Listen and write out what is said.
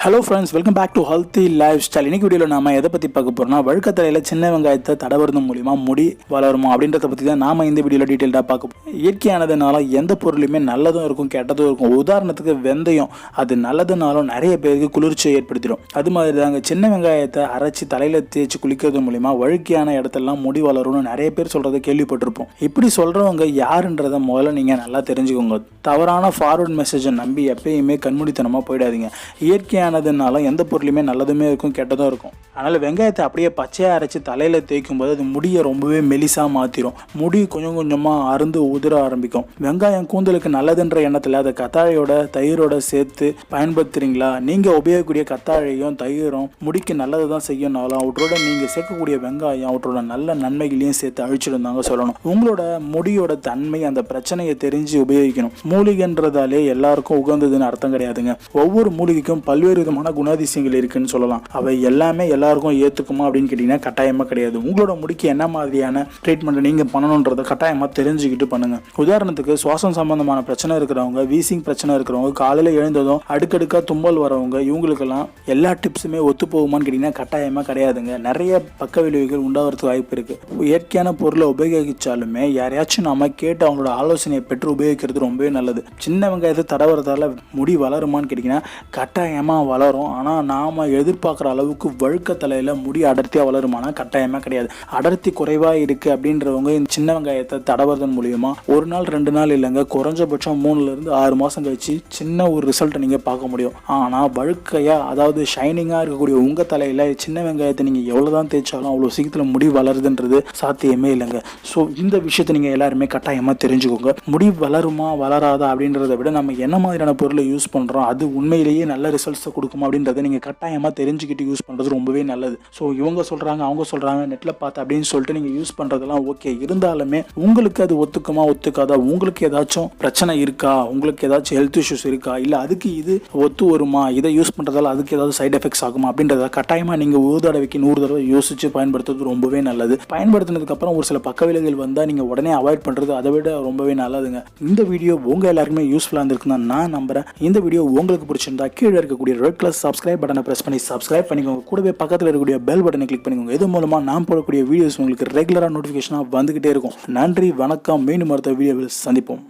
Hello friends, welcome back to healthy lifestyle. இன்னைக்கு வீடியோவில் நாம எதை பற்றி பார்க்க போறோம்னா, வழுக்கத்தலையில் சின்ன வெங்காயத்தை தடவுறது மூலிமா முடி வளருமா அப்படின்றத பற்றி தான் நாம இந்த வீடியோவில் டீட்டெயிலாக பார்க்க போகிறோம். இயற்கையானதுனால எந்த பொருளுமே நல்லதும் இருக்கும் கெட்டதும் இருக்கும். உதாரணத்துக்கு வெந்தயம், அது நல்லதுனாலும் நிறைய பேருக்கு குளிர்ச்சியை ஏற்படுத்திடும். அது மாதிரி தாங்க சின்ன வெங்காயத்தை அரைச்சி தலையில் தேய்ச்சி குளிக்கிறது மூலிமா வழுக்கையான இடத்தெல்லாம் முடி வளரும்னு நிறைய பேர் சொல்கிறத கேள்விப்பட்டிருப்போம். இப்படி சொல்கிறவங்க யாருன்றதை முதல்ல நீங்கள் நல்லா தெரிஞ்சுக்கோங்க. தவறான ஃபார்வர்ட் மெசேஜை நம்பி எப்பயுமே கண்மூடித்தனமாக போயிடாதீங்க. இயற்கையானதுனால எந்த பொருளுமே நல்லதுமே இருக்கும் கெட்டதும் இருக்கும். அதனால் வெங்காயத்தை அப்படியே பச்சையாக அரைச்சி தலையில் தேய்க்கும் போது அது முடியை ரொம்பவே மெலிசாக மாற்றிடும். முடி கொஞ்சம் கொஞ்சமாக அருந்து உதிர ஆரம்பிக்கும். வெங்காயம் கூந்தலுக்கு நல்லதுன்ற எண்ணத்தில் அதை கத்தாழையோட தயிரோட சேர்த்து பயன்படுத்துறீங்களா? நீங்கள் உபயோகிக்கக்கூடிய கத்தாழையும் தயிரும் முடிக்கு நல்லது தான் செய்யணும்னாலும் அவற்றோட நீங்கள் சேர்க்கக்கூடிய வெங்காயம் அவற்றோட நல்ல நன்மைகளையும் சேர்த்து அழிச்சிருந்தாங்க சொல்லணும். உங்களோட முடியோட தன்மை அந்த பிரச்சனையை தெரிஞ்சு உபயோகிக்கணும். மூலிகைன்றதாலே எல்லாருக்கும் உகந்ததுன்னு அர்த்தம் கிடையாதுங்க. ஒவ்வொரு மூலிகைக்கும் பல்வேறு விதமான குணாதிசயங்கள் இருக்குன்னு சொல்லலாம். அவை எல்லாமே எல்லாருக்கும் ஏத்துக்குமா அப்படின்னு கேட்டீங்கன்னா கட்டாயமா கிடையாது. உங்களோட முடிக்கு என்ன மாதிரியான ட்ரீட்மெண்ட் நீங்க பண்ணணும்ன்றதை கட்டாயமா தெரிஞ்சுக்கிட்டு பண்ணுங்க. உதாரணத்துக்கு சுவாசம் சம்பந்தமான பிரச்சனை இருக்கிறவங்க, வீசிங் பிரச்சனை இருக்கிறவங்க, காலையில எழுந்ததும் அடுக்கடுக்கா தும்பல் வரவங்க, இவங்களுக்கெல்லாம் எல்லா டிப்ஸுமே ஒத்து போகுமான்னு கேட்டீங்கன்னா கட்டாயமா கிடையாதுங்க. நிறைய பக்க விளைவுகள் உண்டாகிறதுக்கு வாய்ப்பு இருக்கு. இயற்கையான பொருளை உபயோகிச்சாலுமே யாரையாச்சும் நாம கேட்டு அவங்களோட ஆலோசனையை பெற்று உபயோகிக்கிறது ரொம்பவே நல்லது. சின்ன வெங்காயத்தை தடவுறதால முடி வளருமான்னு கேட்டீங்கன்னா கட்டாயமா வளரும். ஆனால் நாம் எதிர்பார்க்குற அளவுக்கு வழுக்க தலையில் முடி அடர்த்தியாக வளருமானா கட்டாயமாக கிடையாது. அடர்த்தி குறைவாக இருக்குது அப்படின்றவங்க இந்த சின்ன வெங்காயத்தை தடவுறதன் மூலியமா ஒரு நாள் 2 நாள் இல்லைங்க, குறைஞ்சபட்சம் 3 to 6 மாதம் கழிச்சு சின்ன ஒரு ரிசல்ட்டை நீங்கள் பார்க்க முடியும். ஆனால் வழுக்கையாக, அதாவது ஷைனிங்காக இருக்கக்கூடிய உங்கள் தலையில் சின்ன வெங்காயத்தை நீங்கள் எவ்வளோ தான் தேய்ச்சாலும் அவ்வளோ சீக்கிரத்தில் முடி வளருதுன்றது சாத்தியமே இல்லைங்க. ஸோ இந்த விஷயத்தை நீங்கள் எல்லாருமே கட்டாயமாக தெரிஞ்சுக்கோங்க. முடி வளருமா வளராதா அப்படின்றத விட நம்ம என்ன மாதிரியான பொருளை யூஸ் பண்ணுறோம் அது உண்மையிலேயே நல்ல ரிசல்ட்ஸை கொடுக்குமா அப்படின்றத நீங்கள் கட்டாயமாக தெரிஞ்சுக்கிட்டு யூஸ் பண்ணுறது ரொம்பவே நல்லது. ஸோ இவங்க சொல்கிறாங்க அவங்க சொல்கிறாங்க நெட்டில் பார்த்து அப்படின்னு சொல்லிட்டு நீங்கள் யூஸ் பண்ணுறதெல்லாம் ஓகே. இருந்தாலுமே உங்களுக்கு அது ஒத்துக்குமா ஒத்துக்காதா, உங்களுக்கு ஏதாச்சும் பிரச்சனை இருக்கா, உங்களுக்கு ஏதாச்சும் ஹெல்த் இஷ்யூஸ் இருக்கா, இல்லை அதுக்கு இது ஒத்து வருமா, இதை யூஸ் பண்ணுறதால அதுக்கு ஏதாவது சைட் எஃபெக்ட்ஸ் ஆகுமா அப்படின்றத கட்டாயமாக நீங்கள் ஒரு தடவைக்கு 100 தடவை யோசிச்சு பயன்படுத்துறது ரொம்பவே நல்லது. பயன்படுத்தினதுக்கப்புறம் ஒரு சில பக்க விளைவுகள் வந்தால் நீங்கள் உடனே அவாய்ட் பண்ணுறது அதை விட ரொம்பவே நல்லதுங்க. இந்த வீடியோ உங்கள் எல்லாருக்குமே யூஸ்ஃபுல்லாக இருந்திருக்குன்னு நான் நம்புகிறேன். இந்த வீடியோ உங்களுக்கு பிடிச்சிருந்தா கீழே இருக்கக்கூடிய ரெட் கலர் சப்ஸ்கிரைப் பட்டனை பிரஸ் பண்ணி சப்ஸ்கிரைப் பண்ணிக்கோங்க. கூடவே பக்கத்தில் இருக்கக்கூடிய பெல் பட்டனை கிளிக் பண்ணிக்கோங்க. இது மூலமா நான் போடக்கூடிய வீடியோஸ் உங்களுக்கு ரெகுலராக நோட்டிஃபிகேஷனாக வந்துகிட்டே இருக்கும். நன்றி, வணக்கம். மீண்டும் அடுத்த வீடியோவில் சந்திப்போம்.